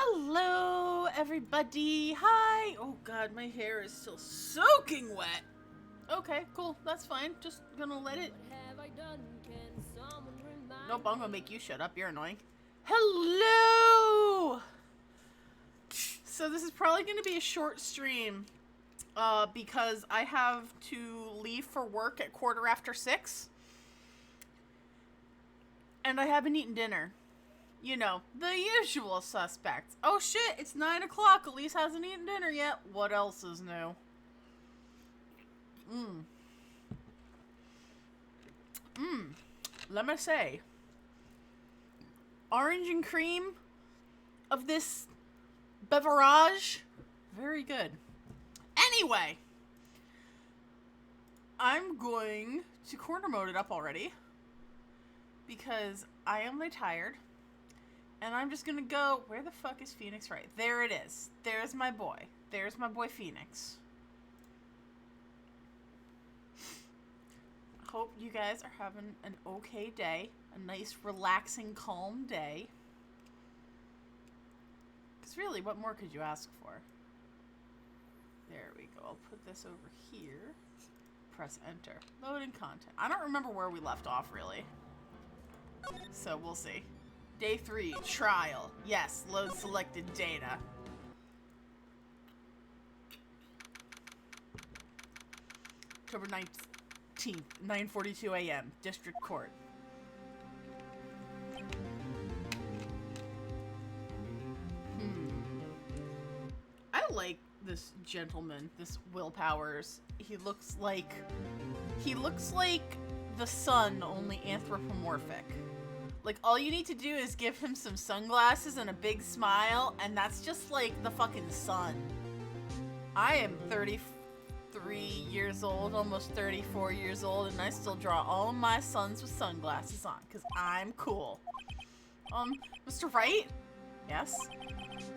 Hello, everybody. Hi. Oh, God, my hair is still soaking wet. Okay, cool. That's fine. Just gonna let it... Nope, I'm gonna make you shut up. You're annoying. Hello! So this is probably gonna be a short stream. Because I have to leave for work at 6:15. And I haven't eaten dinner. You know, the usual suspects. Oh shit, it's 9 o'clock. Elise hasn't eaten dinner yet. What else is new? Let me say. Orange and cream of this beverage. Very good. Anyway. I'm going to corner mode it up already. Because I am tired. And I'm just gonna go... Where the fuck is Phoenix Wright? There it is. There's my boy. There's my boy Phoenix. Hope you guys are having an okay day. A nice, relaxing, calm day. Because really, what more could you ask for? There we go. I'll put this over here. Press enter. Loading content. I don't remember where we left off, really. So, we'll see. Day 3, trial. Yes, load selected data. October 19th, 9:42 a.m. District Court. I like this gentleman, this Will Powers. He looks like the sun, only anthropomorphic. Like, all you need to do is give him some sunglasses and a big smile, and that's just like the fucking sun. I am 33 years old, almost 34 years old, and I still draw all of my sons with sunglasses on, because I'm cool. Mr. Wright? Yes?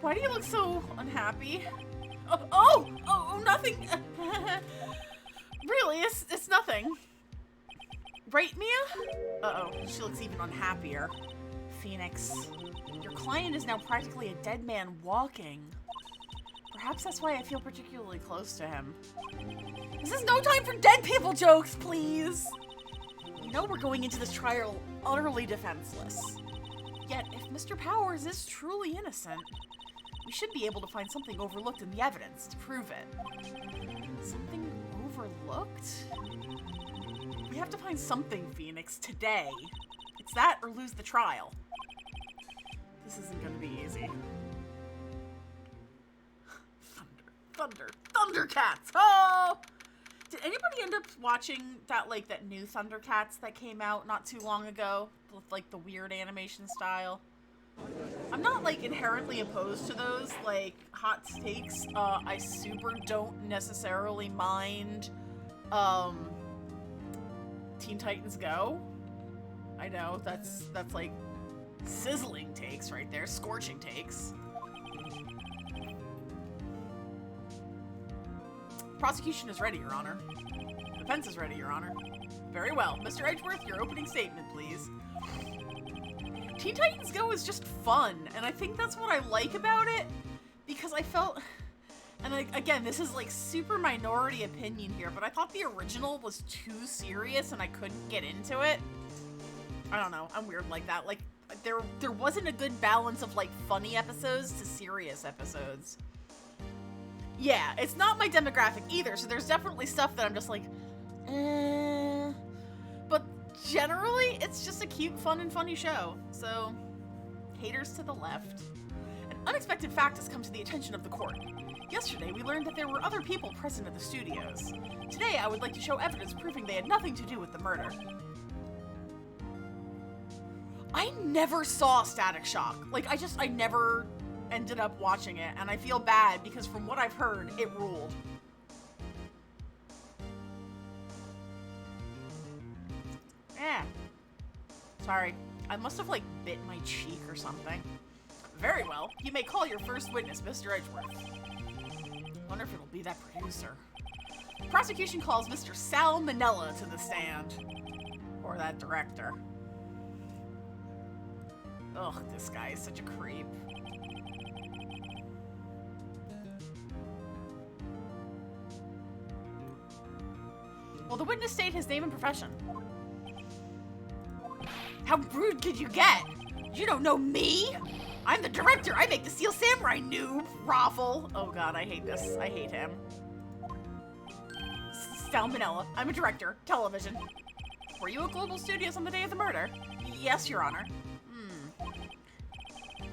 Why do you look so unhappy? Oh, nothing. Really, it's nothing. Right, Mia? Uh-oh, she looks even unhappier. Phoenix, your client is now practically a dead man walking. Perhaps that's why I feel particularly close to him. This is no time for dead people jokes, please! You know we're going into this trial utterly defenseless. Yet, if Mr. Powers is truly innocent, we should be able to find something overlooked in the evidence to prove it. Something overlooked? We have to find something, Phoenix, today. It's that or lose the trial. This isn't gonna be easy. Thundercats! Oh! Did anybody end up watching that new Thundercats that came out not too long ago? With, the weird animation style? I'm not, inherently opposed to those, hot takes. I super don't necessarily mind, Teen Titans Go. I know, that's sizzling takes right there. Scorching takes. Prosecution is ready, Your Honor. Defense is ready, Your Honor. Very well. Mr. Edgeworth, your opening statement, please. Teen Titans Go is just fun, and I think that's what I like about it, because I felt... And again, this is super minority opinion here, but I thought the original was too serious and I couldn't get into it. I don't know, I'm weird like that. There wasn't a good balance of funny episodes to serious episodes. Yeah, it's not my demographic either, so there's definitely stuff that I'm just eh. But generally, it's just a cute, fun, and funny show. So, haters to the left. An unexpected fact has come to the attention of the court. Yesterday, we learned that there were other people present at the studios. Today, I would like to show evidence proving they had nothing to do with the murder. I never saw Static Shock. I never ended up watching it, and I feel bad because from what I've heard, it ruled. Sorry. I must have, bit my cheek or something. Very well. You may call your first witness, Mr. Edgeworth. Wonder if it'll be that producer. Prosecution calls Mr. Sal Manella to the stand. Or that director. Ugh, this guy is such a creep. Will the witness state his name and profession? How rude could you get? You don't know me? I'm the director. I make the Steel Samurai, noob. Raffle. Oh god, I hate this. I hate him. Salmonella. I'm a director. Television. Were you at Global Studios on the day of the murder? Yes, Your Honor.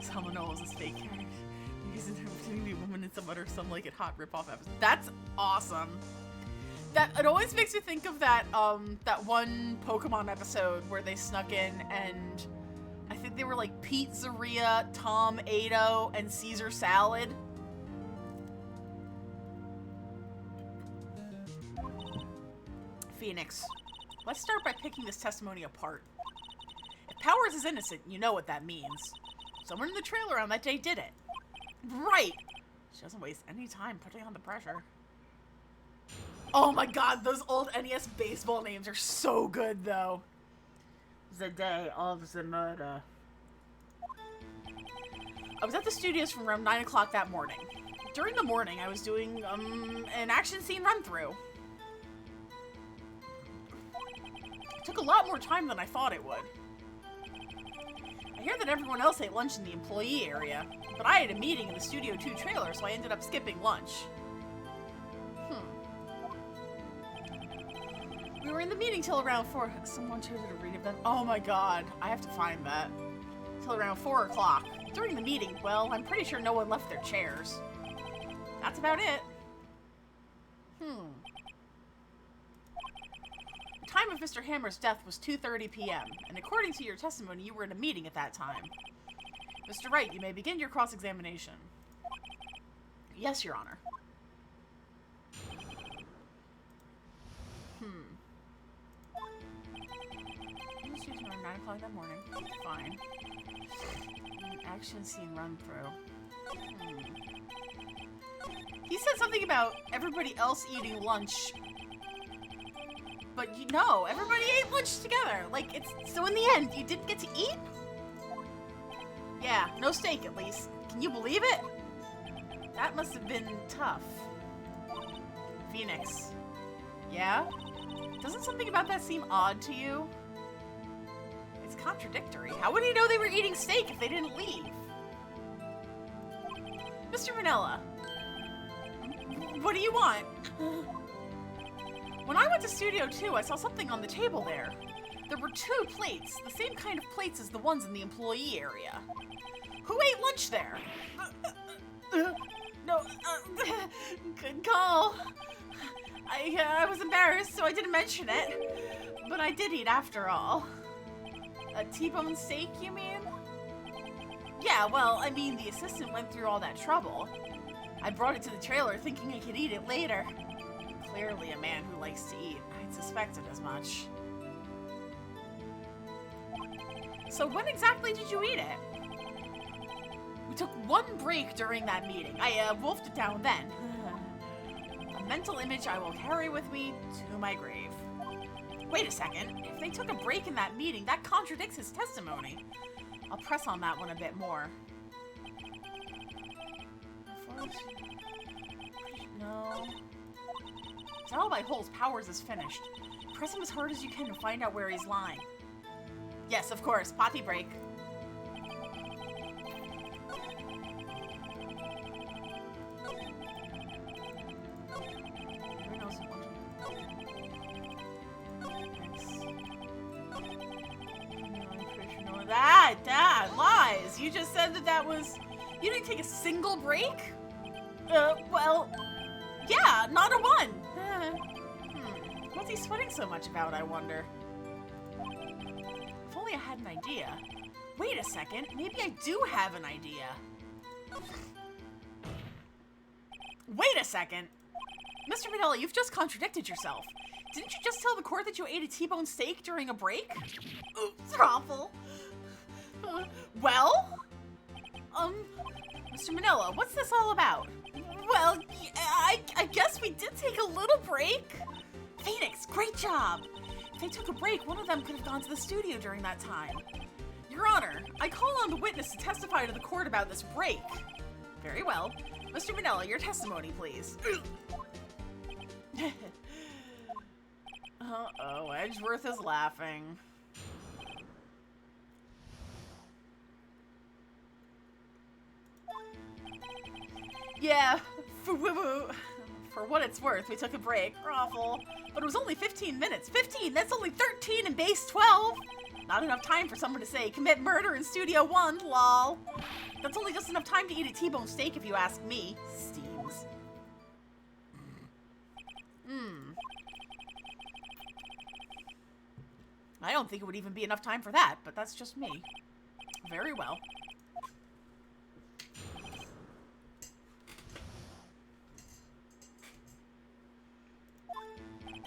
Salmonella is a fake character. He's a woman in some like it hot ripoff episode. That's awesome. It always makes me think of that that one Pokemon episode where they snuck in and I think they were like Pizzeria, Tom Ado, and Caesar Salad. Phoenix. Let's start by picking this testimony apart. If Powers is innocent, you know what that means. Someone in the trailer on that day did it. Right! She doesn't waste any time putting on the pressure. Oh my god, those old NES baseball names are so good, though. The day of the murder. I was at the studios from around 9 o'clock that morning. During the morning, I was doing, an action scene run-through. It took a lot more time than I thought it would. I hear that everyone else ate lunch in the employee area, but I had a meeting in the Studio 2 trailer, so I ended up skipping lunch. We were in the meeting till around 4. Someone chose to read event. Oh my god, I have to find that. Till around 4 o'clock. During the meeting, well, I'm pretty sure no one left their chairs. That's about it. The time of Mr. Hammer's death was 2:30 p.m., and according to your testimony, you were in a meeting at that time. Mr. Wright, you may begin your cross-examination. Yes, Your Honor. Around 9 o'clock that morning. Fine. An action scene run-through. He said something about everybody else eating lunch. But no, everybody ate lunch together. Like, so in the end, you didn't get to eat? Yeah, no steak at least. Can you believe it? That must have been tough. Phoenix. Yeah? Doesn't something about that seem odd to you? It's contradictory. How would he know they were eating steak if they didn't leave? Mr. Manila. What do you want? When I went to Studio 2, I saw something on the table there. There were 2 plates, the same kind of plates as the ones in the employee area. Who ate lunch there? No, good call. I was embarrassed, so I didn't mention it. But I did eat after all. A T-bone steak, you mean? Yeah, well, I mean, the assistant went through all that trouble. I brought it to the trailer thinking I could eat it later. Clearly a man who likes to eat. I'd suspected as much. So when exactly did you eat it? We took 1 break during that meeting. I wolfed it down then. A mental image I will carry with me to my grave. Wait a second. If they took a break in that meeting, that contradicts his testimony. I'll press on that one a bit more. No. Tell by Holes, Powers is finished. Press him as hard as you can to find out where he's lying. Yes, of course. Potty break. Lies. You just said that was... You didn't take a single break? Well... Yeah, not a one. What's he sweating so much about, I wonder? If only I had an idea. Wait a second. Maybe I do have an idea. Wait a second. Mr. Manila, you've just contradicted yourself. Didn't you just tell the court that you ate a T-bone steak during a break? Oops, Raffle. Well? Mr. Manila, what's this all about? Well, I guess we did take a little break. Phoenix, great job. If they took a break, one of them could have gone to the studio during that time. Your Honor, I call on the witness to testify to the court about this break. Very well. Mr. Manella, your testimony, please. Uh-oh, Edgeworth is laughing. Yeah, for what it's worth, we took a break. Awful. But it was only 15 minutes. 15? That's only 13 in base 12! Not enough time for someone to say, commit murder in Studio 1, lol. That's only just enough time to eat a T-bone steak if you ask me. Steams. I don't think it would even be enough time for that, but that's just me. Very well.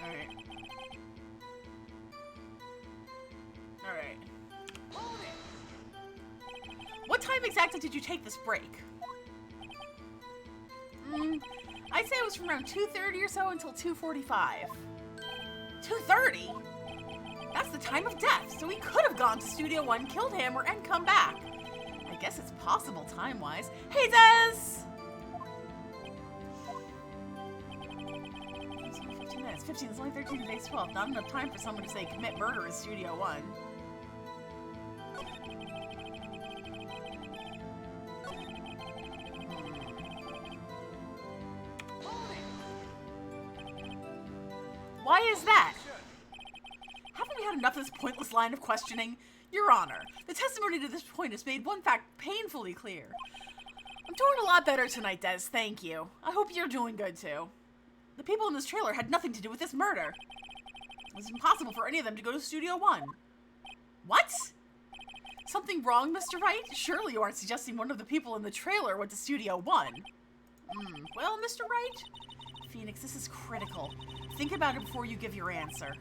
Alright. Alright. What time exactly did you take this break? I'd say it was from around 2:30 or so until 2:45. 2:30? That's the time of death, so we could have gone to Studio 1, killed Hammer, and come back. I guess it's possible time-wise. Hey, Des! 15 minutes. 15 is only 13 days 12. Not enough time for someone to say commit murder in Studio 1. Why is that? Haven't we had enough of this pointless line of questioning? Your Honor, the testimony to this point has made one fact painfully clear. I'm doing a lot better tonight, Des, thank you. I hope you're doing good too. The people in this trailer had nothing to do with this murder. It was impossible for any of them to go to Studio 1. What? Something wrong, Mr. Wright? Surely you aren't suggesting one of the people in the trailer went to Studio 1. Well, Mr. Wright? Phoenix, this is critical. Think about it before you give your answer.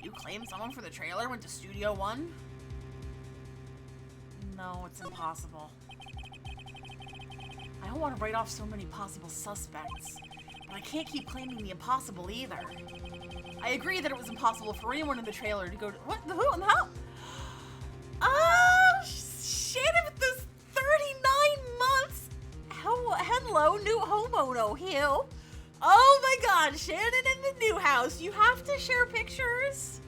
You claim someone for the trailer went to Studio 1? No, it's impossible. I don't want to write off so many possible suspects, but I can't keep claiming the impossible either. I agree that it was impossible for anyone in the trailer to go to— what? The who and the how? Oh, shit, with this 39 months! Hello, new homeowner here. Oh my god, Shannon in the new house. You have to share pictures?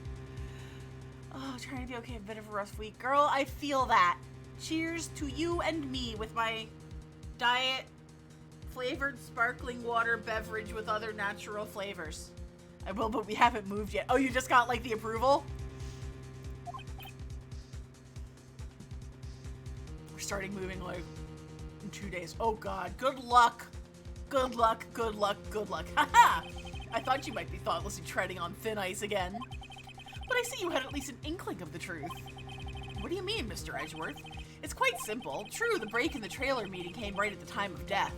Oh, trying to be okay, a bit of a rough week. Girl, I feel that. Cheers to you and me with my diet flavored sparkling water beverage with other natural flavors. I will, but we haven't moved yet. Oh, you just got like the approval? We're starting moving like in 2 days. Oh god, good luck. Good luck, good luck, good luck. Haha! I thought you might be thoughtlessly treading on thin ice again. But I see you had at least an inkling of the truth. What do you mean, Mr. Edgeworth? It's quite simple. True, the break in the trailer meeting came right at the time of death.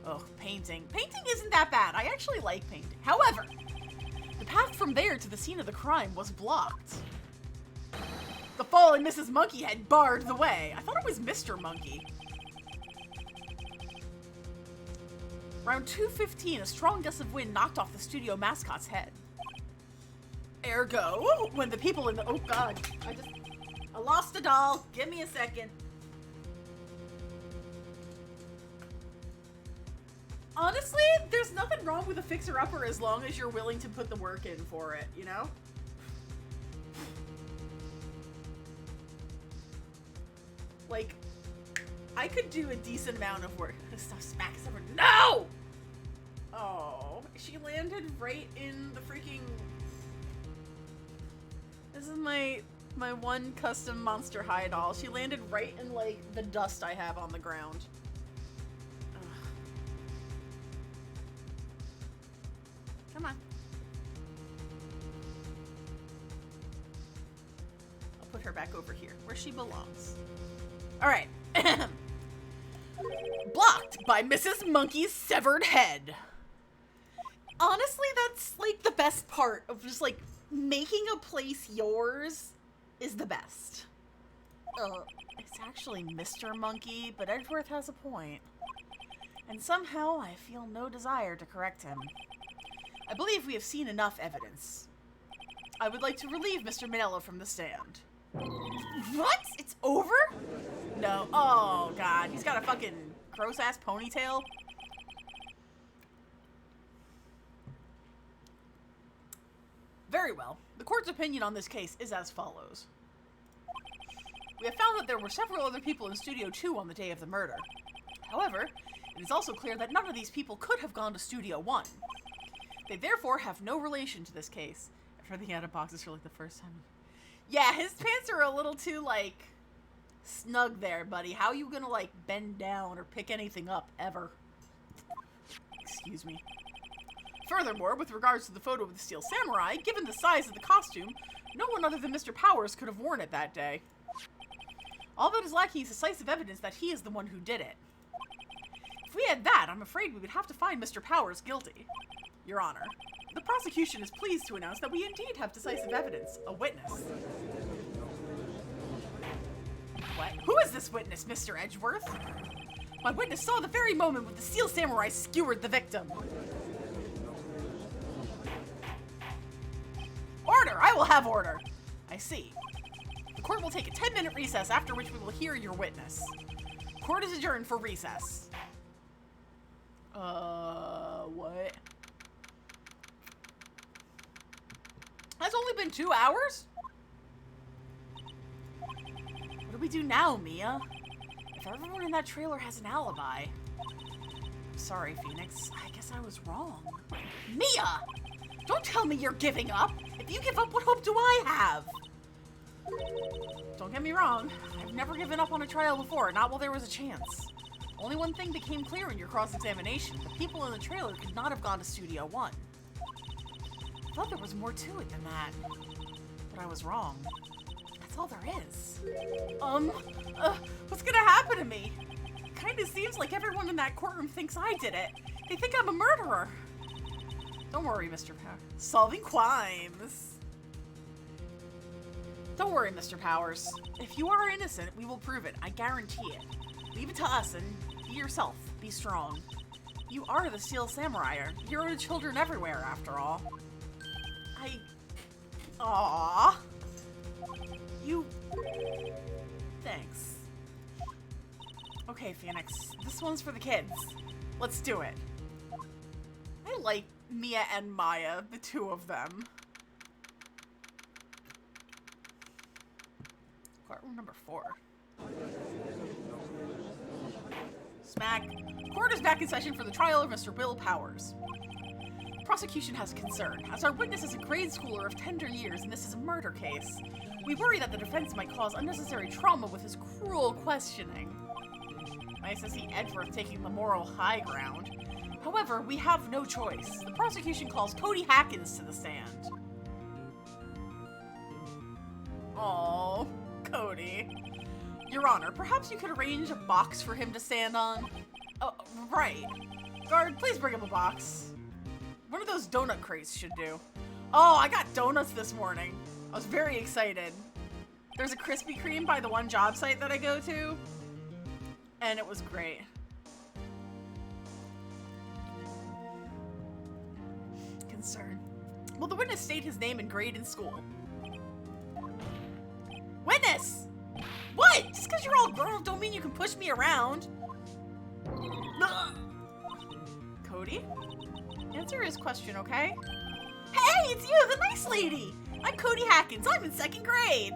Ugh, painting. Painting isn't that bad. I actually like painting. However, the path from there to the scene of the crime was blocked. The fallen Mrs. Monkey had barred the way. I thought it was Mr. Monkey. Around 2:15, a strong gust of wind knocked off the studio mascot's head. Ergo, when the people in the— oh god, I lost a doll. Give me a second. Honestly, there's nothing wrong with a fixer-upper as long as you're willing to put the work in for it, you know? Like, I could do a decent amount of work. This stuff smacks over. No! Oh, she landed right in the freaking— this is my one custom Monster High doll. She landed right in, like, the dust I have on the ground. Ugh. Come on. I'll put her back over here, where she belongs. Alright. Blocked by Mrs. Monkey's severed head. Honestly, that's, like, the best part of just, like, making a place yours is the best. It's actually Mr. Monkey, but Edgeworth has a point. And somehow I feel no desire to correct him. I believe we have seen enough evidence. I would like to relieve Mr. Manella from the stand. What? It's over? No. Oh, God. He's got a fucking gross-ass ponytail. Very well. The court's opinion on this case is as follows. We have found that there were several other people in Studio 2 on the day of the murder. However, it is also clear that none of these people could have gone to Studio 1. They therefore have no relation to this case. Everything out of boxes for like the first time. Yeah, his pants are a little too, like, snug there, buddy. How are you gonna, like, bend down or pick anything up, ever? Excuse me. Furthermore, with regards to the photo of the Steel Samurai, given the size of the costume, no one other than Mr. Powers could have worn it that day. All that is lacking is decisive evidence that he is the one who did it. If we had that, I'm afraid we would have to find Mr. Powers guilty. Your Honor, the prosecution is pleased to announce that we indeed have decisive evidence, a witness. What? Who is this witness, Mr. Edgeworth? My witness saw the very moment when the Steel Samurai skewered the victim. Order! I will have order! I see. The court will take a 10-minute recess, after which we will hear your witness. Court is adjourned for recess. What? Has only been 2 hours? What do we do now, Mia? If everyone in that trailer has an alibi... Sorry, Phoenix. I guess I was wrong. Mia! Don't tell me you're giving up! If you give up, what hope do I have? Don't get me wrong. I've never given up on a trial before, not while there was a chance. Only one thing became clear in your cross-examination. The people in the trailer could not have gone to Studio 1. I thought there was more to it than that. But I was wrong. That's all there is. What's gonna happen to me? Kinda seems like everyone in that courtroom thinks I did it. They think I'm a murderer. Don't worry, Mr. Powers. Solving crimes. Don't worry, Mr. Powers. If you are innocent, we will prove it. I guarantee it. Leave it to us and be yourself. Be strong. You are the Steel Samurai. Hero to children everywhere, after all. Aww. You... Thanks. Okay, Phoenix. This one's for the kids. Let's do it. I like Mia and Maya, the two of them. Courtroom number 4. Smack. Court is back in session for the trial of Mr. Will Powers. The prosecution has a concern. As our witness is a grade schooler of tender years and this is a murder case, we worry that the defense might cause unnecessary trauma with his cruel questioning. Nice to see Edgeworth taking the moral high ground. However, we have no choice. The prosecution calls Cody Hackins to the stand. Aww, Cody. Your Honor, perhaps you could arrange a box for him to stand on? Oh, right. Guard, please bring him a box. One of those donut crates should do. Oh, I got donuts this morning. I was very excited. There's a Krispy Kreme by the one job site that I go to, and it was great. Concern. Will the witness state his name and grade in school? Witness! What? Just because you're all grown up don't mean you can push me around. Cody? Answer his question, okay? Hey, it's you, the nice lady! I'm Cody Hackins. I'm in 2nd grade.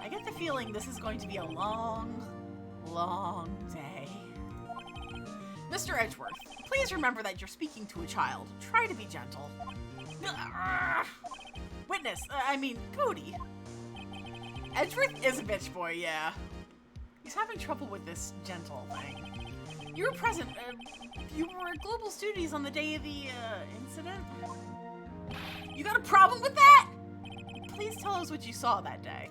I get the feeling this is going to be a long, long day. Mr. Edgeworth, please remember that you're speaking to a child. Try to be gentle. Witness, Cody. Edgeworth is a bitch boy, yeah. He's having trouble with this gentle thing. You were present, you were at Global Studios on the day of the, incident? You got a problem with that? Please tell us what you saw that day.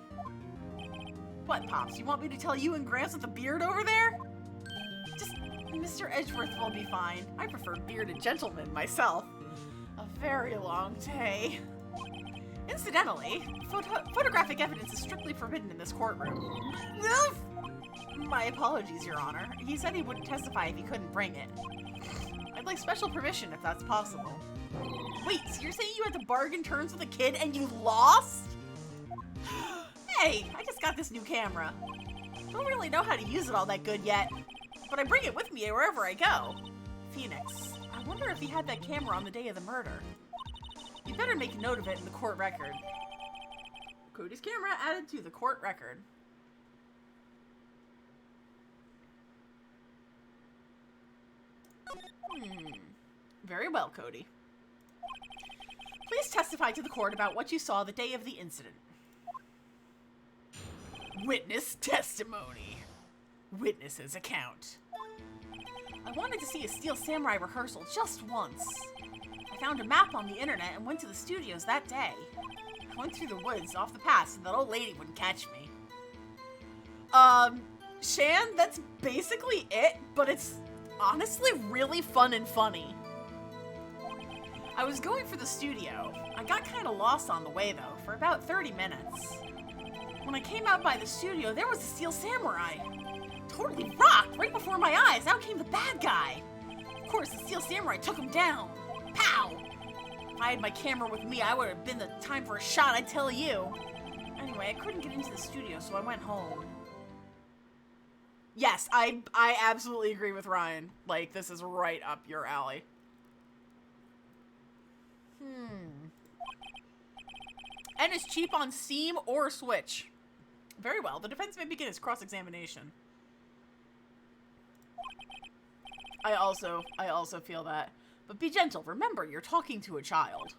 What, Pops? You want me to tell you and Gramps with the beard over there? Just, Mr. Edgeworth will be fine. I prefer bearded gentlemen myself. A very long day. Incidentally, photographic evidence is strictly forbidden in this courtroom. My apologies, Your Honor. He said he wouldn't testify if he couldn't bring it. I'd like special permission if that's possible. Wait, so you're saying you had to bargain terms with a kid and you lost? Hey, I just got this new camera. Don't really know how to use it all that good yet, but I bring it with me wherever I go. Phoenix, I wonder if he had that camera on the day of the murder. You better make a note of it in the court record. Cody's camera added to the court record. Very well, Cody. Please testify to the court about what you saw the day of the incident. Witness testimony. Witness's account. I wanted to see a Steel Samurai rehearsal just once. I found a map on the internet and went to the studios that day. I went through the woods off the path so that old lady wouldn't catch me. Shan, that's basically it, but it's honestly really fun and funny. I was going for the studio. I got kind of lost on the way though, for about 30 minutes. When I came out by the studio, there was a Steel Samurai. Totally rocked right before my eyes. Out came the bad guy. Of course, the Steel Samurai took him down. Pow! If I had my camera with me, I would have been the time for a shot, I tell you. Anyway, I couldn't get into the studio, so I went home. Yes, I absolutely agree with Ryan. Like, this is right up your alley. And it's cheap on Steam or Switch. Very well. The defense may begin its cross-examination. I also feel that. But be gentle. Remember, you're talking to a child.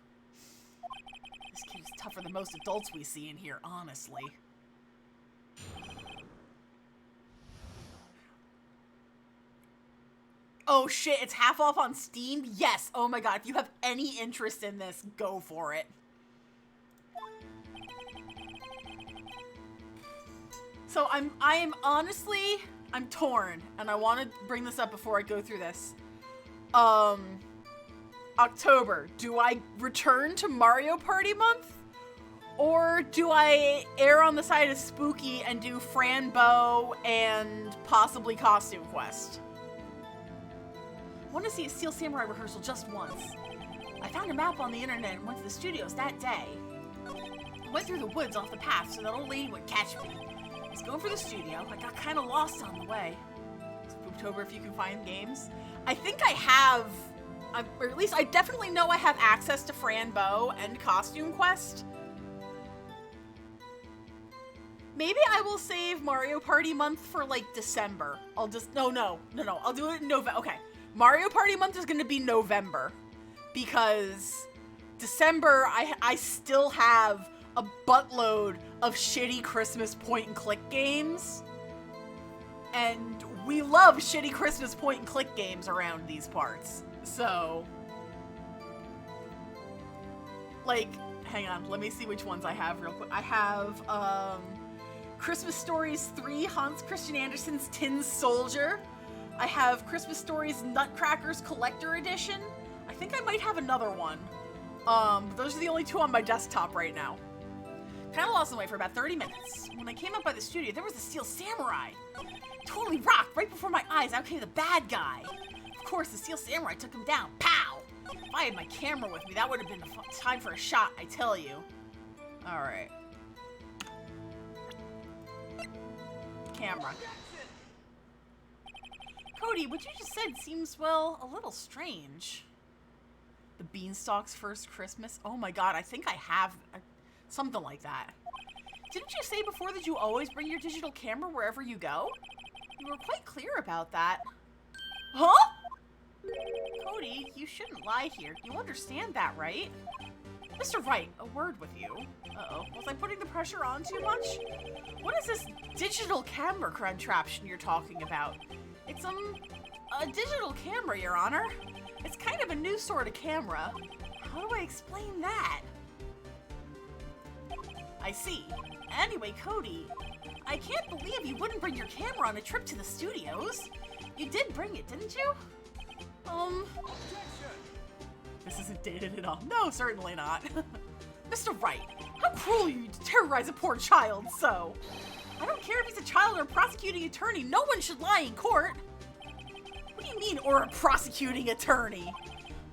This kid is tougher than most adults we see in here, honestly. Oh shit, it's half off on Steam? Yes! Oh my god, if you have any interest in this, go for it. So I am honestly, I'm torn, and I want to bring this up before I go through this. October, do I return to Mario Party month? Or do I err on the side of spooky and do Fran Bow and possibly Costume Quest? I want to see a Steel Samurai rehearsal just once. I found a map on the internet and went to the studios that day. I went through the woods off the path so that old lady would catch me. I was going for the studio. I got kind of lost on the way. Spooktober if you can find games. I think I have, or at least I definitely know I have access to Fran Bow and Costume Quest. Maybe I will save Mario Party month for like December. I'll just, no. I'll do it in November. Okay. Mario Party month is going to be November because December I still have a buttload of shitty Christmas point-and-click games, and we love shitty Christmas point-and-click games around these parts. So, like, hang on, let me see which ones I have real quick. I have Christmas Stories 3, Hans Christian Andersen's Tin Soldier. I have Christmas Stories Nutcrackers Collector Edition. I think I might have another one. Those are the only two on my desktop right now. Kind of lost the way for about 30 minutes. When I came up by the studio, there was a Steel Samurai. Totally rocked right before my eyes. Out came the bad guy. Of course, the Steel Samurai took him down. Pow! If I had my camera with me, that would have been the time for a shot, I tell you. Alright. Camera. Cody, what you just said seems, well, a little strange. The Beanstalk's first Christmas? Oh my god, I think I have something like that. Didn't you say before that you always bring your digital camera wherever you go? You were quite clear about that. Huh? Cody, you shouldn't lie here. You understand that, right? Mr. Wright, a word with you. Uh-oh. Was I putting the pressure on too much? What is this digital camera contraption you're talking about? It's, a digital camera, Your Honor. It's kind of a new sort of camera. How do I explain that? I see. Anyway, Cody, I can't believe you wouldn't bring your camera on a trip to the studios. You did bring it, didn't you? This isn't dated at all. No, certainly not. Mr. Wright, how cruel are you to terrorize a poor child so? I don't care if he's a child or a prosecuting attorney. No one should lie in court. What do you mean, or a prosecuting attorney?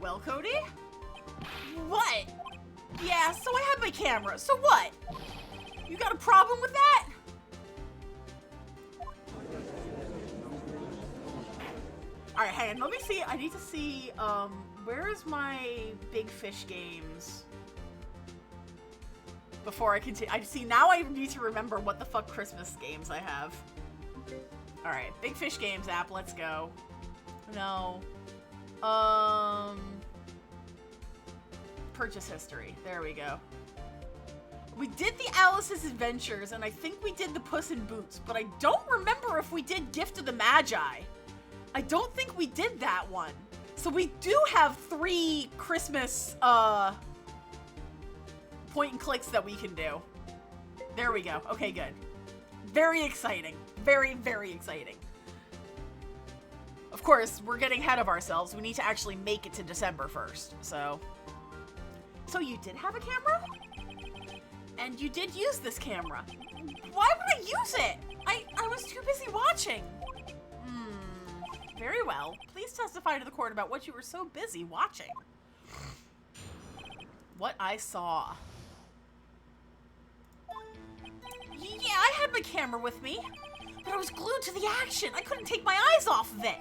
Well, Cody? What? Yeah, so I have my camera. So what? You got a problem with that? Alright, hang on, let me see. I need to see, where is my Big Fish games? Before I continue. I see, now I need to remember what the fuck Christmas games I have. Alright, Big Fish Games app, let's go. No. Purchase history. There we go. We did the Alice's Adventures, and I think we did the Puss in Boots, but I don't remember if we did Gift of the Magi. I don't think we did that one. So we do have 3 Christmas, point and clicks that we can do. There we go. Okay, good. Very exciting. Very, very exciting. Of course, we're getting ahead of ourselves. We need to actually make it to December 1st, so... So you did have a camera? And you did use this camera. Why would I use it? I was too busy watching. Very well. Please testify to the court about what you were so busy watching. What I saw. Yeah, I had my camera with me, but I was glued to the action. I couldn't take my eyes off of it.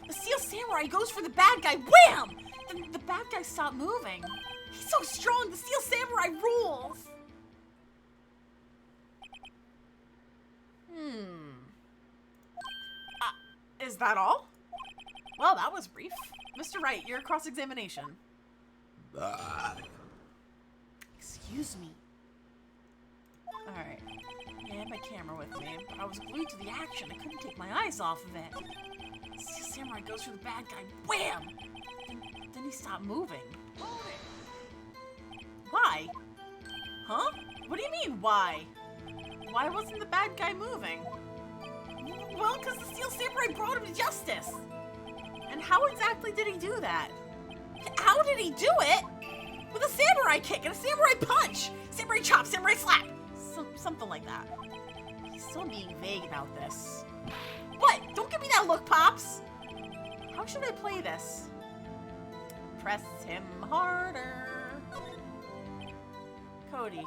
The Steel Samurai goes for the bad guy. Wham! Then the bad guy stopped moving. He's so strong. The Steel Samurai rules. Is that all? Well, that was brief. Mr. Wright, your cross-examination. Excuse me. Alright. I had my camera with me, but I was glued to the action. I couldn't take my eyes off of it. Steel Samurai goes for the bad guy. Wham! Then he stopped moving. Why? Huh? What do you mean, why? Why wasn't the bad guy moving? Well, because the Steel Samurai brought him to justice. And how exactly did he do that? How did he do it? With a samurai kick and a samurai punch! Samurai chop, samurai slap! Something like that. He's still being vague about this. What? Don't give me that look, Pops! How should I play this? Press him harder. Cody.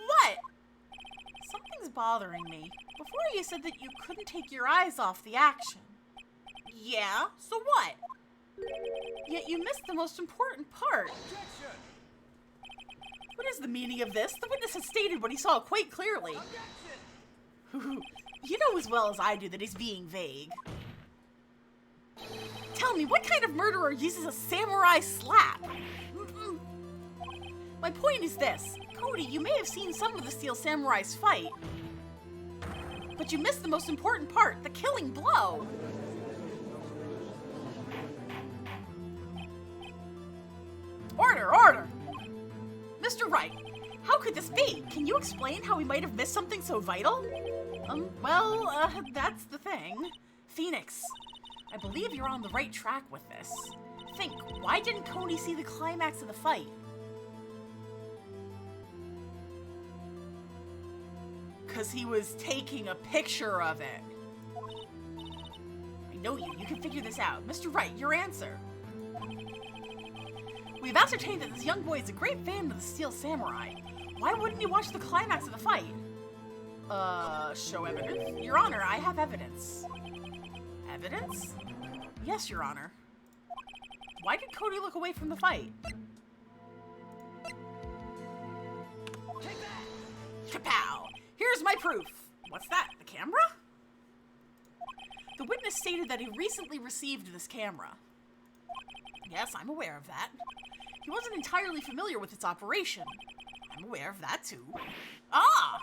What? Something's bothering me. Before you said that you couldn't take your eyes off the action. Yeah, so what? Yet you missed the most important part. Objection! What is the meaning of this? The witness has stated what he saw quite clearly. You know as well as I do that he's being vague. Tell me, what kind of murderer uses a samurai slap? My point is this. Cody, you may have seen some of the Steel Samurai's fight, but you missed the most important part, the killing blow. Order, order! Mr. Wright, how could this be? Can you explain how we might have missed something so vital? That's the thing. Phoenix, I believe you're on the right track with this. Think, why didn't Cody see the climax of the fight? Because he was taking a picture of it. I know you. You can figure this out. Mr. Wright, your answer. We've ascertained that this young boy is a great fan of the Steel Samurai. Why wouldn't he watch the climax of the fight? Show evidence? Your Honor, I have evidence. Evidence? Yes, Your Honor. Why did Cody look away from the fight? Take that! Kapow! Here's my proof. What's that? The camera? The witness stated that he recently received this camera. Yes, I'm aware of that. He wasn't entirely familiar with its operation. I'm aware of that too. Ah!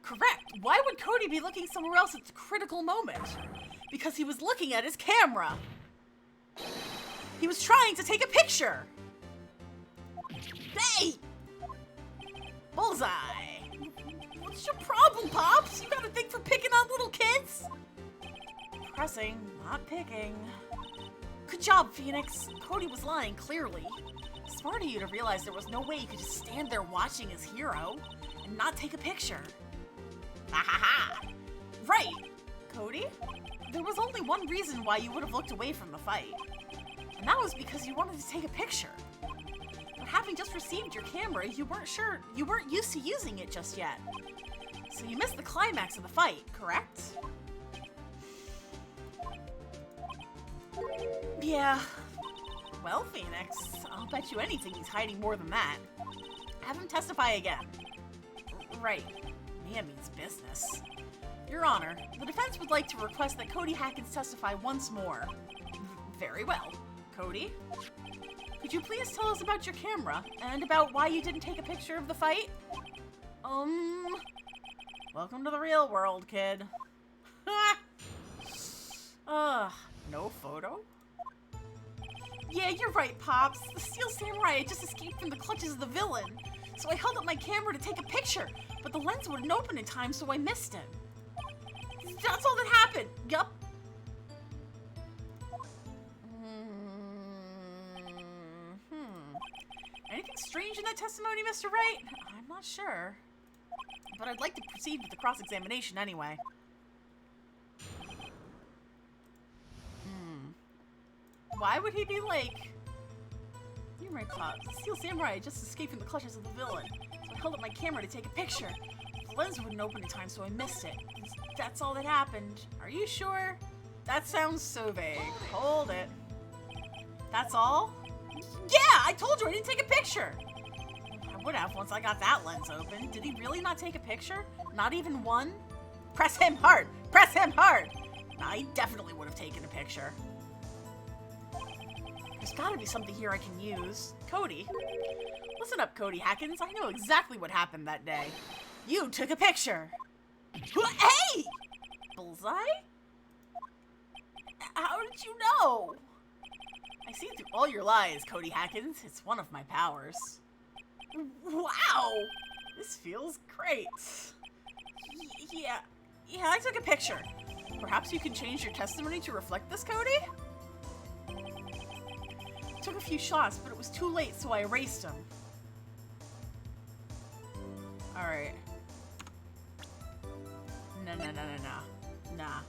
Correct. Why would Cody be looking somewhere else at the critical moment? Because he was looking at his camera. He was trying to take a picture. Hey! Bullseye! What's your problem, Pops? You got a thing for picking on little kids? Pressing, not picking. Good job, Phoenix. Cody was lying, clearly. Smart of you to realize there was no way you could just stand there watching his hero and not take a picture. Ha ha ha! Right! Cody? There was only one reason why you would have looked away from the fight. And that was because you wanted to take a picture. But but having just received your camera, you weren't used to using it just yet. So you missed the climax of the fight, correct? Yeah. Well, Phoenix, I'll bet you anything he's hiding more than that. Have him testify again. Right. Man means business. Your Honor, the defense would like to request that Cody Hackins testify once more. Very well. Cody? Could you please tell us about your camera, and about why you didn't take a picture of the fight? Welcome to the real world, kid. No photo? Yeah, you're right, Pops. The Steel Samurai had just escaped from the clutches of the villain. So I held up my camera to take a picture, but the lens wouldn't open in time, so I missed him. That's all that happened. Yup. Anything strange in that testimony, Mr. Wright? I'm not sure. But I'd like to proceed with the cross-examination anyway. Why would he be like... You're right, Pops. The Steel Samurai had just escaped from the clutches of the villain. So I held up my camera to take a picture. The lens wouldn't open in time, so I missed it. That's all that happened. Are you sure? That sounds so vague. Hold it. That's all? Yeah, I told you I didn't take a picture. I would have once I got that lens open. Did he really not take a picture? Not even one? Press him hard! Press him hard! Nah, he definitely would have taken a picture. There's gotta be something here I can use. Cody? Listen up, Cody Hackins. I know exactly what happened that day. You took a picture. Hey! Bullseye? How did you know? I see through all your lies, Cody Hackins. It's one of my powers. Wow! This feels great. Yeah, I took a picture. Perhaps you can change your testimony to reflect this, Cody? Took a few shots, but it was too late, so I erased them. Alright. Nah.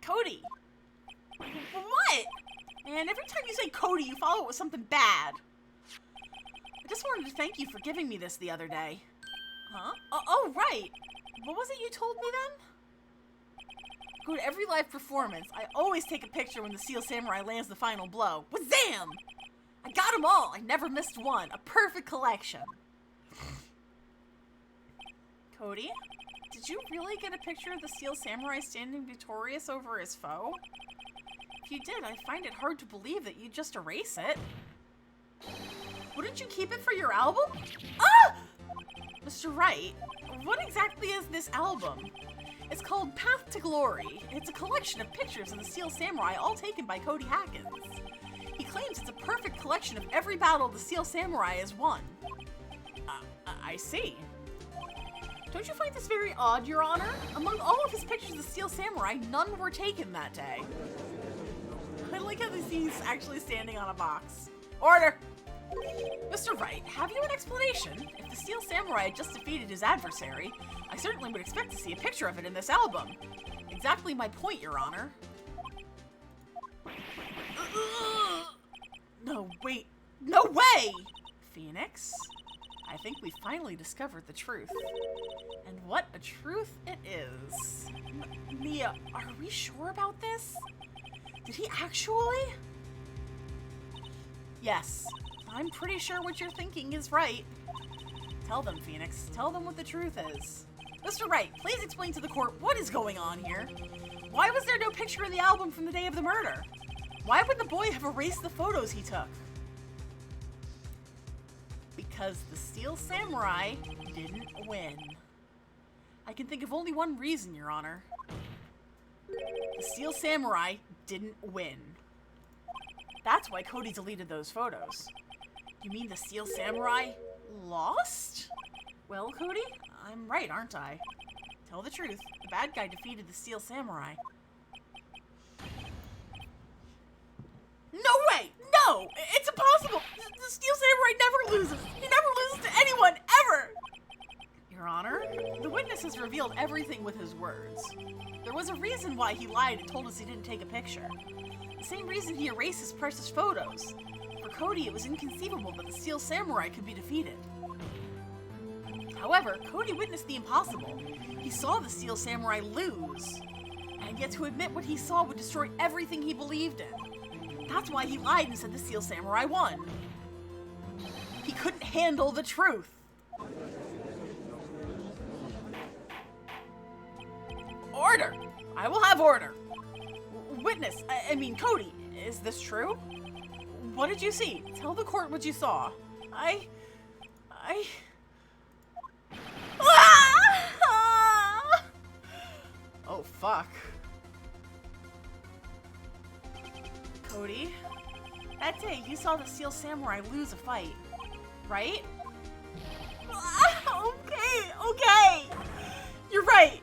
Cody! What? Man, every time you say Cody, you follow it with something bad. I just wanted to thank you for giving me this the other day. Huh? Oh, right. What was it you told me then? Go to every live performance. I always take a picture when the Steel Samurai lands the final blow. Wazam! I got them all. I never missed one. A perfect collection. Cody? Did you really get a picture of the Steel Samurai standing victorious over his foe? If you did, I find it hard to believe that you'd just erase it. Wouldn't you keep it for your album? Ah! Mr. Wright, what exactly is this album? It's called Path to Glory. It's a collection of pictures of the Steel Samurai, all taken by Cody Hackins. He claims it's a perfect collection of every battle the Steel Samurai has won. I see. Don't you find this very odd, Your Honor? Among all of his pictures of the Steel Samurai, none were taken that day. I like how he's actually standing on a box. Order! Mr. Wright, have you an explanation? If the Steel Samurai had just defeated his adversary, I certainly would expect to see a picture of it in this album. Exactly my point, Your Honor. No, wait. No way! Phoenix? I think we finally discovered the truth. And what a truth it is. Mia, are we sure about this? Did he actually? Yes. I'm pretty sure what you're thinking is right. Tell them, Phoenix. Tell them what the truth is. Mr. Wright, please explain to the court what is going on here. Why was there no picture of the album from the day of the murder? Why would the boy have erased the photos he took? Because the Steel Samurai didn't win. I can think of only one reason, Your Honor. The Steel Samurai didn't win. That's why Cody deleted those photos. You mean the Steel Samurai lost? Well, Cody, I'm right, aren't I? Tell the truth. The bad guy defeated the Steel Samurai. No way! No! It's impossible! The Steel Samurai never loses! He never loses to anyone, ever! Your Honor, the witness has revealed everything with his words. There was a reason why he lied and told us he didn't take a picture. The same reason he erased his precious photos. For Cody, it was inconceivable that the Steel Samurai could be defeated. However, Cody witnessed the impossible. He saw the Steel Samurai lose, and yet to admit what he saw would destroy everything he believed in. That's why he lied and said the Steel Samurai won. He couldn't handle the truth. Order! I will have order. Witness, I mean Cody, is this true? What did you see? Tell the court what you saw. Oh, fuck. Cody, that day you saw the Steel Samurai lose a fight, right? Okay. You're right.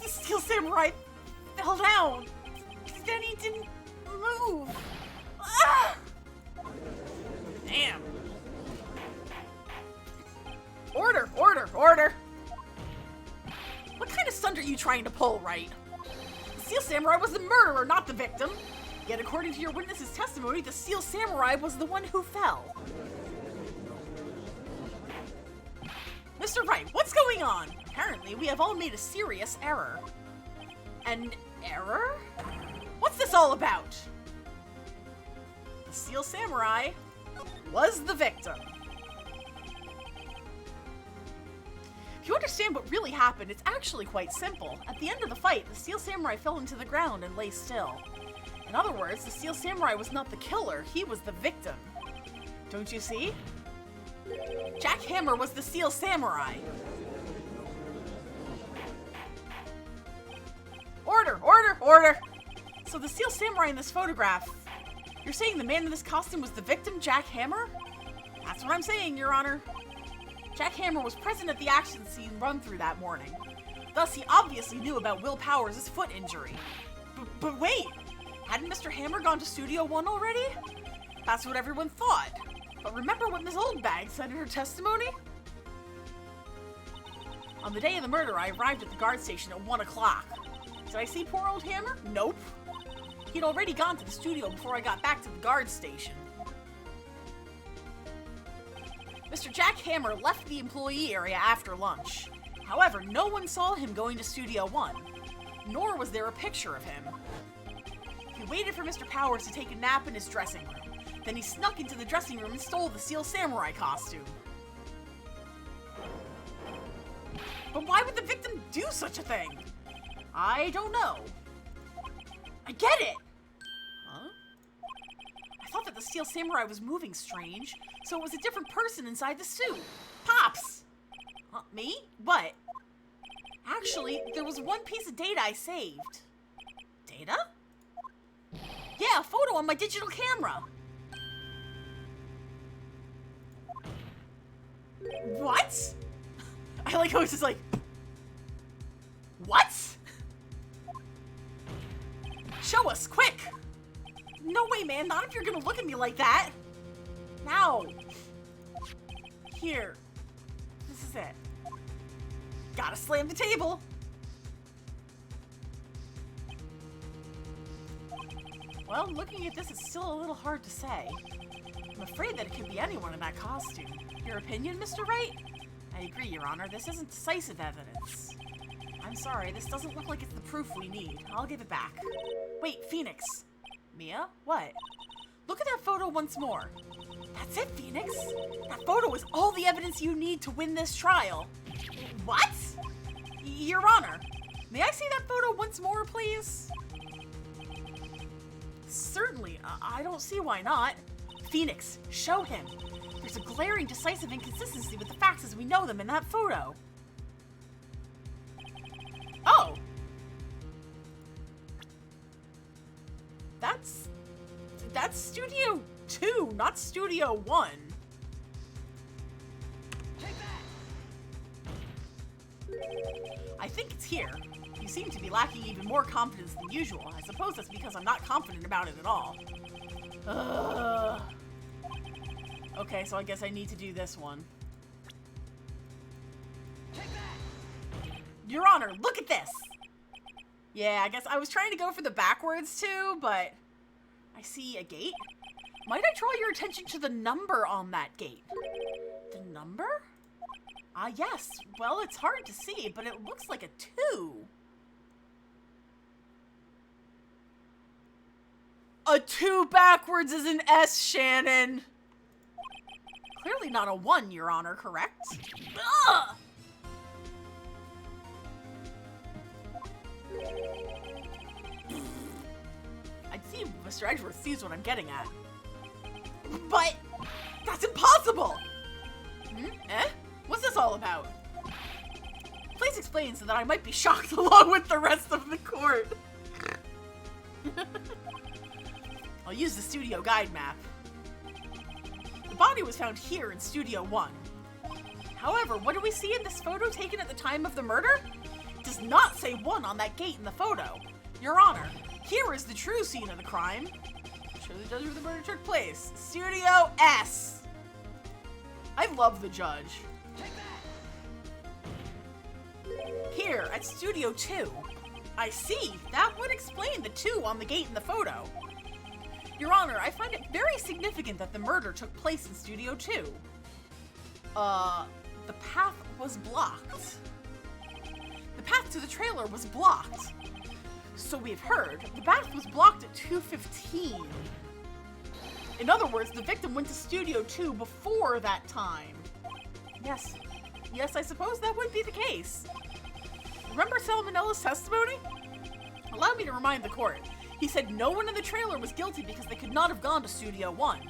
The Steel Samurai fell down. Then he didn't move. Damn. Order. What kind of stunt are you trying to pull, Wright? The Steel Samurai was the murderer, not the victim. Yet according to your witness's testimony, the Steel Samurai was the one who fell. Mr. Wright, what's going on? Apparently, we have all made a serious error. An error? What's this all about? The Steel Samurai was the victim. If you understand what really happened, it's actually quite simple. At the end of the fight, the Steel Samurai fell into the ground and lay still. In other words, the Steel Samurai was not the killer, he was the victim. Don't you see? Jack Hammer was the Steel Samurai. Order! So the Steel Samurai in this photograph, you're saying the man in this costume was the victim, Jack Hammer? That's what I'm saying, Your Honor. Jack Hammer was present at the action scene run-through that morning. Thus, he obviously knew about Will Powers' foot injury. But wait! Hadn't Mr. Hammer gone to Studio One already? That's what everyone thought. But remember what Ms. Oldbag said in her testimony? On the day of the murder, I arrived at the guard station at 1 o'clock. Did I see poor old Hammer? Nope. He'd already gone to the studio before I got back to the guard station. Mr. Jack Hammer left the employee area after lunch. However, no one saw him going to Studio One, nor was there a picture of him. He waited for Mr. Powers to take a nap in his dressing room. Then he snuck into the dressing room and stole the Steel Samurai costume. But why would the victim do such a thing? I don't know. I get it! Huh? I thought that the Steel Samurai was moving strange, so it was a different person inside the suit. Pops! Me? What? Actually, there was one piece of data I saved. Data? Yeah, a photo on my digital camera. What? I like how it's just like, what? Show us, quick! No way, man, not if you're gonna look at me like that. Now. Here. This is it. Gotta slam the table. Well, looking at this, it's still a little hard to say. I'm afraid that it could be anyone in that costume. Your opinion, Mr. Wright? I agree, Your Honor. This isn't decisive evidence. I'm sorry, this doesn't look like it's the proof we need. I'll give it back. Wait, Phoenix. Mia? What? Look at that photo once more. That's it, Phoenix. That photo is all the evidence you need to win this trial. What? Your Honor, may I see that photo once more, please? Certainly. I don't see why not. Phoenix, show him. There's a glaring, decisive inconsistency with the facts as we know them in that photo. Oh! That's Studio 2, not Studio 1. Take that! I think it's here. You seem to be lacking even more confidence than usual. I suppose that's because I'm not confident about it at all. Okay, so I guess I need to do this one. Take that! Your Honor, look at this! Yeah, I guess I was trying to go for the backwards too, but I see a gate. Might I draw your attention to the number on that gate? The number? Ah, yes. Well, it's hard to see, but it looks like a 2. A 2 backwards is an S, Shannon. Clearly not a 1, Your Honor, correct? Ugh! I'd see if Mr. Edgeworth sees what I'm getting at. But that's impossible! Eh? What's this all about? Please explain so that I might be shocked along with the rest of the court. I'll use the studio guide map. The body was found here in Studio 1. However, what do we see in this photo taken at the time of the murder? It does not say 1 on that gate in the photo. Your Honor, here is the true scene of the crime. Show the judge where the murder took place. Studio S. I love the judge. Here, at Studio 2. I see. That would explain the 2 on the gate in the photo. Your Honor, I find it very significant that the murder took place in Studio 2. The path was blocked. The path to the trailer was blocked. So we've heard, the path was blocked at 2:15. In other words, the victim went to Studio 2 before that time. Yes, I suppose that would be the case. Remember Salmonella's testimony? Allow me to remind the court. He said no one in the trailer was guilty because they could not have gone to Studio 1.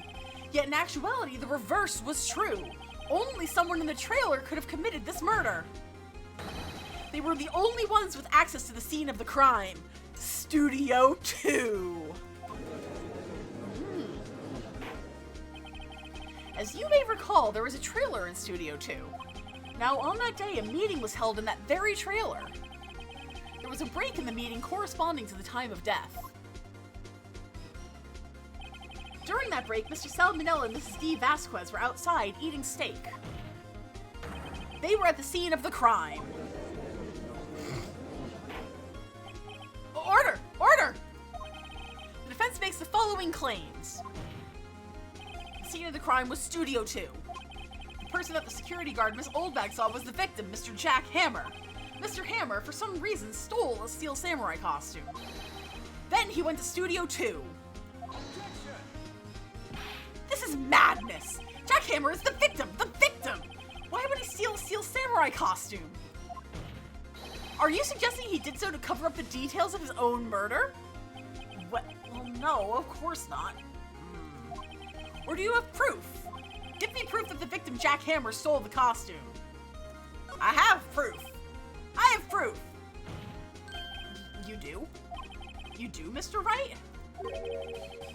Yet in actuality, the reverse was true. Only someone in the trailer could have committed this murder. They were the only ones with access to the scene of the crime. Studio 2. As you may recall, there was a trailer in Studio 2. Now, on that day, a meeting was held in that very trailer. There was a break in the meeting corresponding to the time of death. During that break, Mr. Salmonella and Mrs. D. Vasquez were outside eating steak. They were at the scene of the crime. Order! Order! The defense makes the following claims. The scene of the crime was Studio 2. The person that the security guard Miss Oldbag saw was the victim, Mr. Jack Hammer. Mr. Hammer, for some reason, stole a Steel Samurai costume. Then he went to Studio 2. This is madness! Jack Hammer is the victim! The victim! Why would he steal a Steel Samurai costume? Are you suggesting he did so to cover up the details of his own murder? Well, no, of course not. Or do you have proof? Give me proof that the victim Jack Hammer stole the costume. I have proof. I have proof. You do? You do, Mr. Wright?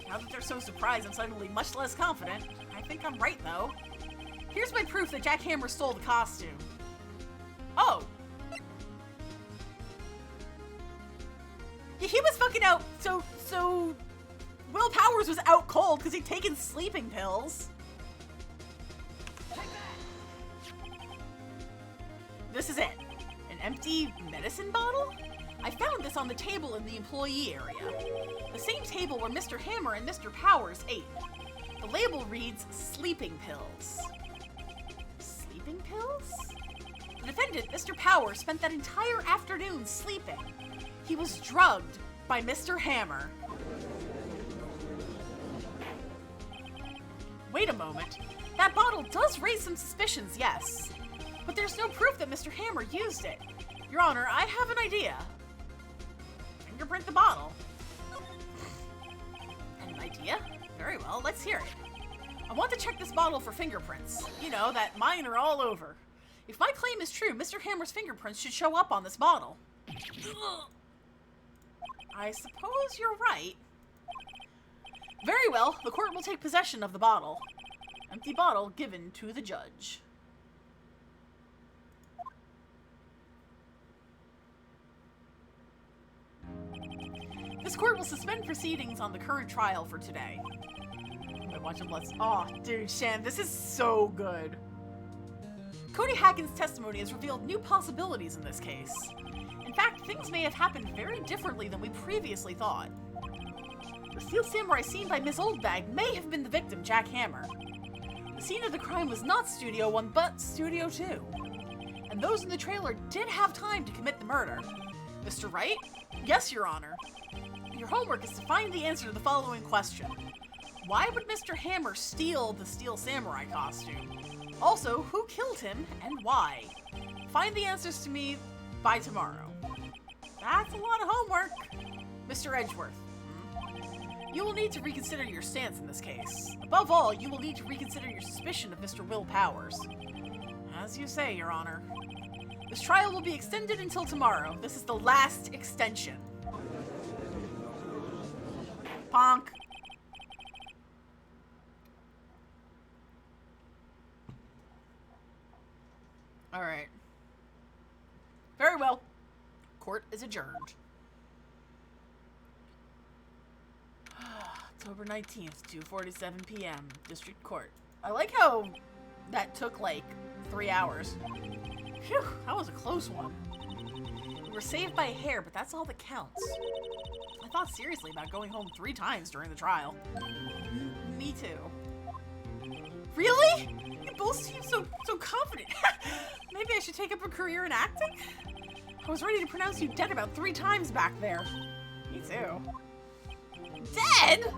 Now that they're so surprised, I'm suddenly much less confident. I think I'm right, though. Here's my proof that Jack Hammer stole the costume. Oh. Yeah, he was fucking out, so Will Powers was out cold because he'd taken sleeping pills. This is it. An empty medicine bottle? I found this on the table in the employee area. The same table where Mr. Hammer and Mr. Powers ate. The label reads, sleeping pills. Sleeping pills? The defendant, Mr. Powers, spent that entire afternoon sleeping. He was drugged by Mr. Hammer. Wait a moment. That bottle does raise some suspicions, yes. But there's no proof that Mr. Hammer used it. Your Honor, I have an idea. Fingerprint the bottle. An idea? Very well, let's hear it. I want to check this bottle for fingerprints. You know, that mine are all over. If my claim is true, Mr. Hammer's fingerprints should show up on this bottle. I suppose you're right. Very well, the court will take possession of the bottle. Empty bottle given to the judge. This court will suspend proceedings on the current trial for today. I watch him let's. Oh, dude, Shan, this is so good. Cody Hacken's testimony has revealed new possibilities in this case. In fact, things may have happened very differently than we previously thought. The steel samurai seen by Miss Oldbag may have been the victim, Jack Hammer. The scene of the crime was not Studio 1, but Studio 2. And those in the trailer did have time to commit the murder. Mr. Wright? Yes, Your Honor. Your homework is to find the answer to the following question. Why would Mr. Hammer steal the steel samurai costume? Also, who killed him and why? Find the answers to me by tomorrow. That's a lot of homework. Mr. Edgeworth. You will need to reconsider your stance in this case. Above all, you will need to reconsider your suspicion of Mr. Will Powers. As you say, Your Honor. This trial will be extended until tomorrow. This is the last extension. Ponk. Alright. Very well. Court is adjourned. October 19th, 2:47 p.m. District Court. I like how that took like 3 hours. Phew, that was a close one. We were saved by a hair, but that's all that counts. I thought seriously about going home 3 times during the trial. Me too. Really? You both seem so confident. Maybe I should take up a career in acting? I was ready to pronounce you dead about 3 times back there. Me too. Dead?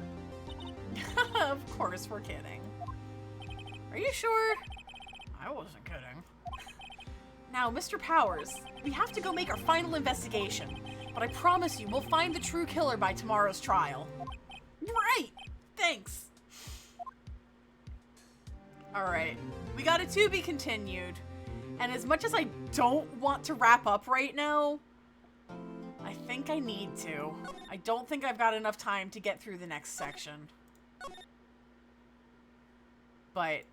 Of course, we're kidding. Are you sure? I wasn't kidding. Now, Mr. Powers, we have to go make our final investigation, but I promise you we'll find the true killer by tomorrow's trial. Right! Thanks. Alright, we got a to be continued, and as much as I don't want to wrap up right now, I think I need to. I don't think I've got enough time to get through the next section. But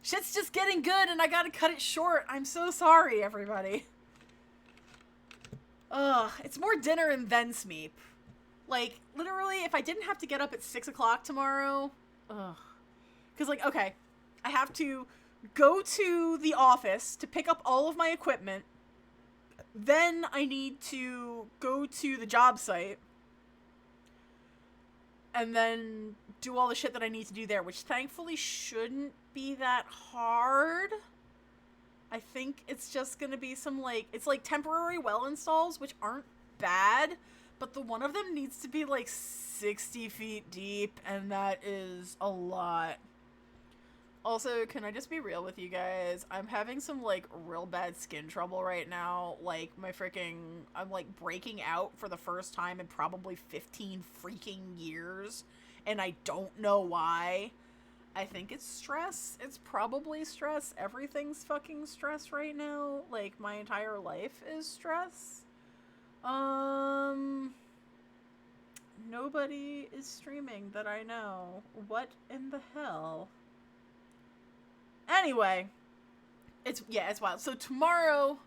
shit's just getting good and I gotta cut it short. I'm so sorry, everybody. Ugh, it's more dinner and then Smeep. Like, literally, if I didn't have to get up at 6 o'clock tomorrow, ugh. Because, like, okay, I have to go to the office to pick up all of my equipment. Then I need to go to the job site. And then do all the shit that I need to do there, which thankfully shouldn't be that hard. I think it's just gonna be some, like, it's like temporary well installs, which aren't bad, but the one of them needs to be like 60 feet deep, and that is a lot. Also, can I just be real with you guys? I'm having some, like, real bad skin trouble right now. Like, I'm, like, breaking out for the first time in probably 15 freaking years. And I don't know why. I think it's stress. It's probably stress. Everything's fucking stress right now. Like, my entire life is stress. Nobody is streaming that I know. What in the hell? Anyway, it's wild. So tomorrow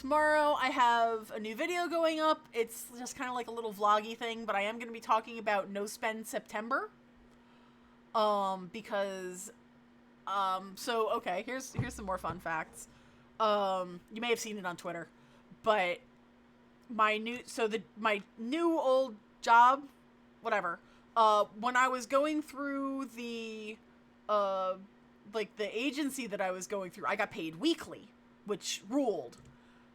I have a new video going up. It's just kind of like a little vloggy thing, but I am going to be talking about No Spend September. Because, so, okay, here's some more fun facts. You may have seen it on Twitter, but my new old job, whatever, when I was going through the agency that I was going through, I got paid weekly, which ruled.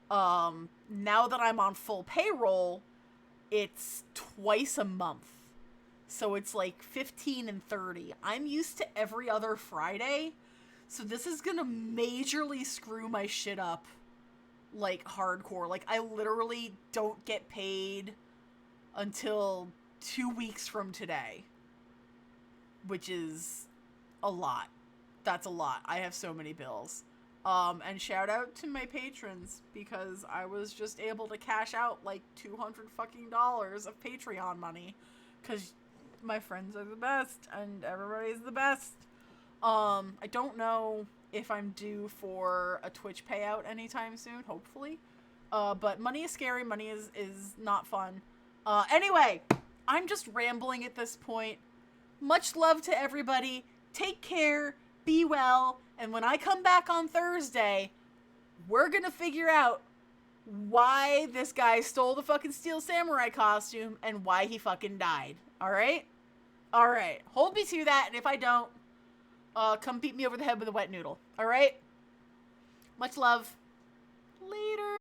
Now that I'm on full payroll, it's twice a month. So it's like 15 and 30. I'm used to every other Friday, so this is gonna majorly screw my shit up, like, hardcore. Like, I literally don't get paid until 2 weeks from today, which is a lot. That's a lot. I have so many bills. And shout out to my patrons, because I was just able to cash out like $200 fucking of Patreon money, because my friends are the best, and everybody's the best. I don't know if I'm due for a Twitch payout anytime soon, hopefully. But money is scary, money is not fun. Anyway, I'm just rambling at this point. Much love to everybody. Take care. Be well, and when I come back on Thursday, we're gonna figure out why this guy stole the fucking Steel Samurai costume and why he fucking died. Alright? Alright. Hold me to that, and if I don't, come beat me over the head with a wet noodle. Alright? Much love. Later.